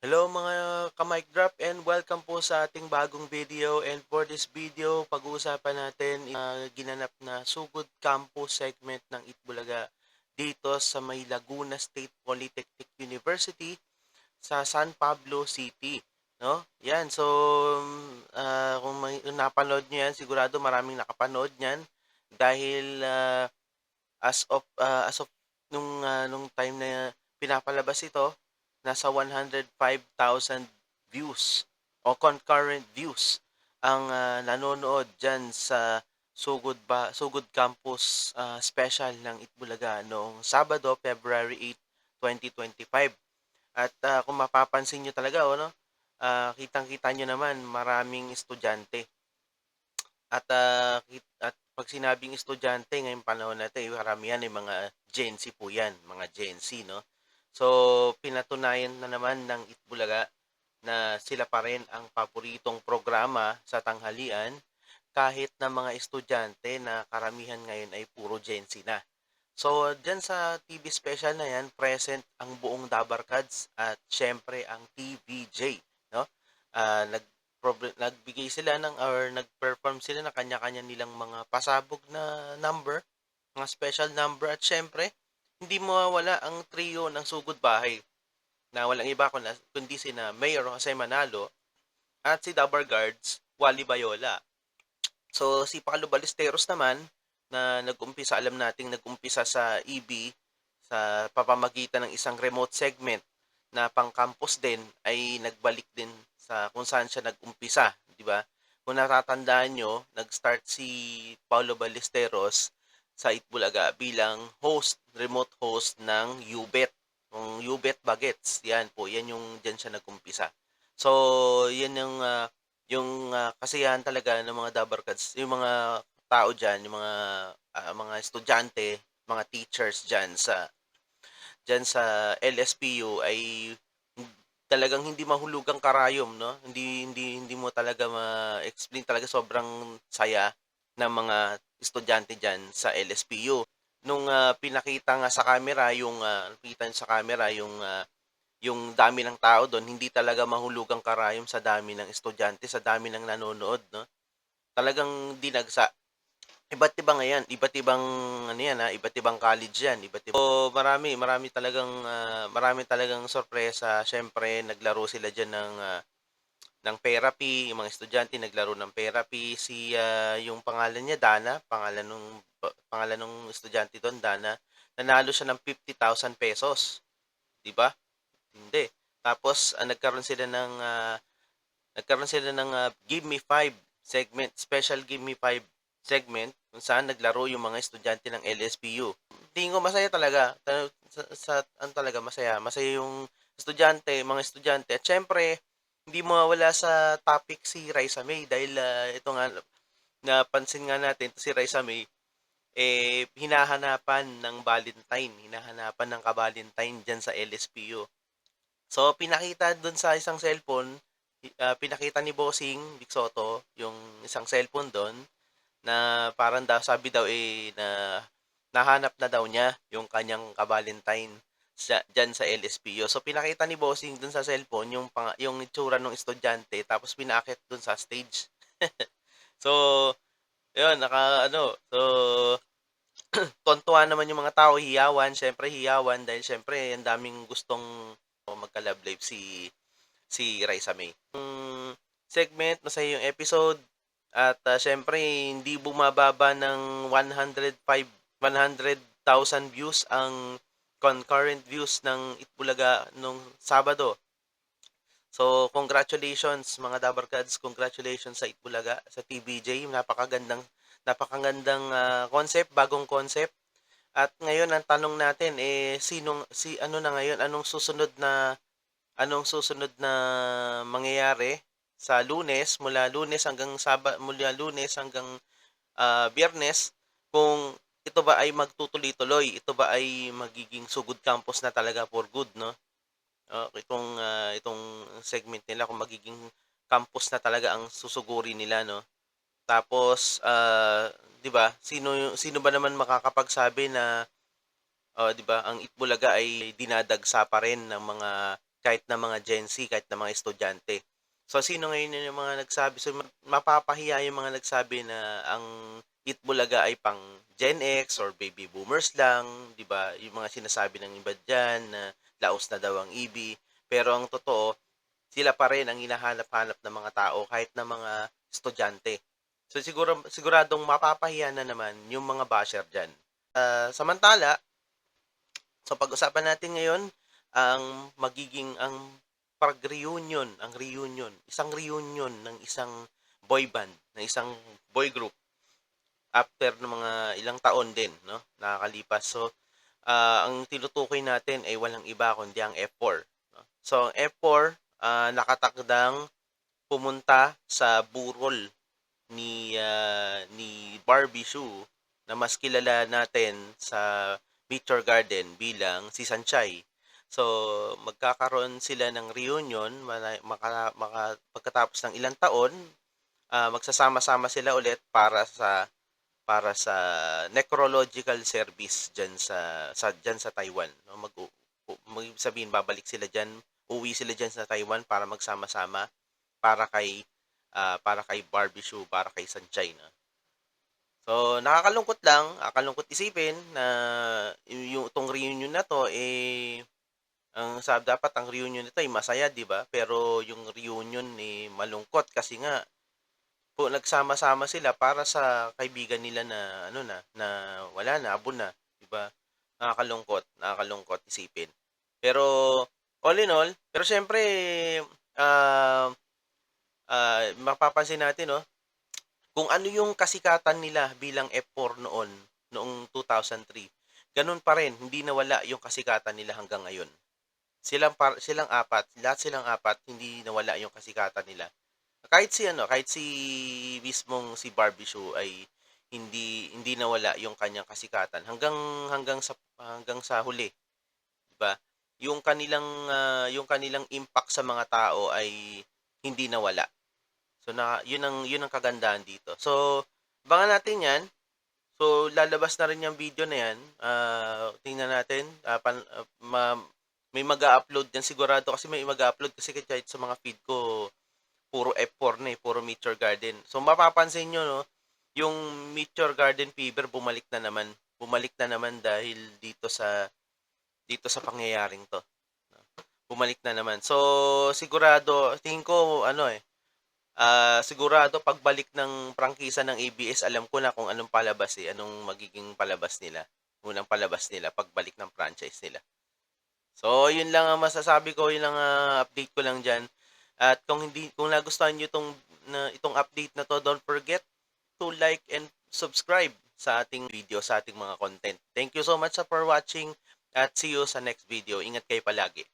Hello mga ka-mic drop and welcome po sa ating bagong video, and for this video pag-uusapan natin ginanap na Sugod Campus segment ng Itbulaga dito sa may Laguna State Polytechnic University sa San Pablo City, no? Yan, so kung napanood niyo yan, sigurado maraming nakapanood niyan dahil as of nung time na pinapalabas ito, nasa 105,000 views o concurrent views ang nanonood diyan sa Sugod Campus special ng Itbulaga noong Sabado, February 8, 2025. At kung mapapansin niyo talaga, no, kitang-kita niyo naman maraming estudyante. At 'pag sinabing estudyante ngayong panahon na 'to, karamihan ay mga Gen Z po 'yan, mga Gen Z, 'no? So, pinatunayan na naman ng Itbulaga na sila pa rin ang paboritong programa sa tanghalian kahit na mga estudyante na karamihan ngayon ay puro Gen Z na. So, diyan sa TV special na 'yan, present ang buong Dabarkads at siyempre ang TVJ, 'no? Nag nagbigay sila nag-perform sila ng kanya-kanya nilang mga pasabog na number, mga special number, at siyempre hindi mawawala ang trio ng Sugod Bahay na walang iba kundi sina Mayor Jose Manalo at si Dabar Guards Wally Bayola. So si Paolo Ballesteros naman na nag-umpisa, alam nating nag-umpisa sa EB sa papamagitan ng isang remote segment na pang-campus din, ay nagbalik din sa kung saan siya nag-umpisa, di ba? Kung natatandaan nyo, nag-start si Paolo Ballesteros sa Itbulaga bilang remote host ng UBET. Yung UBET Bagets, yan po, yan yung diyan siya nag-umpisa. So, yan yung kasiyahan talaga ng mga Dabarkads, yung mga tao diyan, yung mga estudyante, mga teachers diyan sa LSPU ay talagang hindi mahulugang karayom, no? Hindi mo talaga ma-explain, talaga sobrang saya ng mga estudyante diyan sa LSPU. Nung pinakita nga sa camera yung dami ng tao doon, hindi talaga mahulugang karayom sa dami ng estudyante, sa dami ng nanonood, no? Talagang dinagsa. Iba't ibang ano yan, iba't ibang college yan, so marami talagang sorpresa. Siyempre naglaro sila diyan ng therapy, yung mga estudyante naglaro ng therapy. Yung pangalan niya Dana, pangalan nung estudyante doon, Dana, nanalo siya ng 50,000 pesos, 'di ba? Hindi. Tapos nagkaroon sila ng Give Me Five segment, special Give Me Five segment kung saan naglaro yung mga estudyante ng LSPU. Tingin ko masaya talaga. Ano talaga, masaya. Masaya yung mga estudyante. At syempre, hindi mawawala sa topic si Raisa May dahil ito nga, napansin nga natin si Raisa May, hinahanapan ng ka-Valentine dyan sa LSPU. So, pinakita dun sa isang cellphone, pinakita ni Bossing Vic Soto yung isang cellphone dun na parang daw, sabi daw na nahanap na daw niya yung kanyang ka-Valentine dyan sa LSPO. So, pinakita ni Bossing dun sa cellphone yung itsura ng estudyante, tapos pinakit dun sa stage. So, yun, tuwan naman yung mga tao, hiyawan dahil syempre ang daming gustong magka-love life si Raisa May. Segment, masaya yung episode, at syempre hindi bumababa ng 100,000 views ang concurrent views ng Itbulaga nung Sabado. So, congratulations mga Dabarkads, congratulations sa Itbulaga, sa TBJ, napakagandang concept, bagong concept. At ngayon ang tanong natin, ano na ngayon, anong susunod na mangyayari sa mula Lunes hanggang Biyernes, kung ito ba ay magtutuloy-tuloy, ito ba ay magiging Sugod Campus na talaga for good, no? Itong segment nila, kung magiging campus na talaga ang susuguri nila, no? Tapos 'di ba? Sino ba naman makakapagsabi na 'di ba, ang Itbulaga ay dinadagsa pa rin ng mga kahit na mga Gen Z, kahit na mga estudyante. So, sino ngayon yung mga nagsabi? So, mapapahiya yung mga nagsabi na ang Eat Bulaga ay pang Gen X or baby boomers lang, 'di ba? Yung mga sinasabi ng iba diyan na laos na daw ang EB. Pero ang totoo, sila pa rin ang hinahanap-hanap ng mga tao kahit na mga estudyante. So siguradong mapapahiya na naman yung mga basher diyan. Samantala, so pag-usapan natin ngayon ang magiging pag-reunion, isang reunion ng isang boy band, ng isang boy group after ng mga ilang taon din, no? Nakakalipas. So, ang tinutukoy natin ay walang iba kundi ang F4. No? So, ang F4 nakatakdang pumunta sa burol ni Barbie Sue na mas kilala natin sa Meteor Garden bilang si Sanchay. So, magkakaroon sila ng reunion pagkatapos ng ilang taon, magsasama-sama sila ulit para sa necrological service diyan sa Taiwan, no? Sabihin babalik sila diyan, uwi sila diyan sa Taiwan para magsama-sama para kay Barbie Sue, para kay Sanchay, no? So, nakakalungkot isipin na yung itong reunion na to dapat ang reunion nito ay masaya, 'di ba? Pero yung reunion malungkot kasi nga nagsama-sama sila para sa kaibigan nila na na wala na, abon na, 'di ba? Nakakalungkot isipin. Pero all in all, pero siyempre ah mapapansin natin, no, kung ano yung kasikatan nila bilang F4 noong 2003. Ganun pa rin, hindi nawala yung kasikatan nila hanggang ngayon. Silang apat hindi nawala yung kasikatan nila. Kahit si mismong si Barbie Sue ay hindi nawala yung kanyang kasikatan hanggang sa huli, 'di ba? Yung kanilang impact sa mga tao ay hindi nawala. So yun ang kagandahan dito. So abangan natin 'yan. So lalabas na rin yung video na 'yan. Tingnan natin, may mag-a-upload yan sigurado kasi may mag-a-upload kasi kahit sa mga feed ko puro F4 na puro Meteor Garden. So mapapansin nyo, no, yung Meteor Garden fever bumalik na naman dahil dito sa pangyayaring to. Bumalik na naman. So sigurado, tingin ko sigurado pagbalik ng prangkisa ng ABS, alam ko na kung anong anong magiging palabas nila. Unang palabas nila pagbalik ng franchise nila. So, yun lang ang masasabi ko, yun lang update ko lang diyan. At kung nagustuhan niyo itong update na to, don't forget to like and subscribe sa ating video, sa ating mga content. Thank you so much for watching at see you sa next video. Ingat kayo palagi.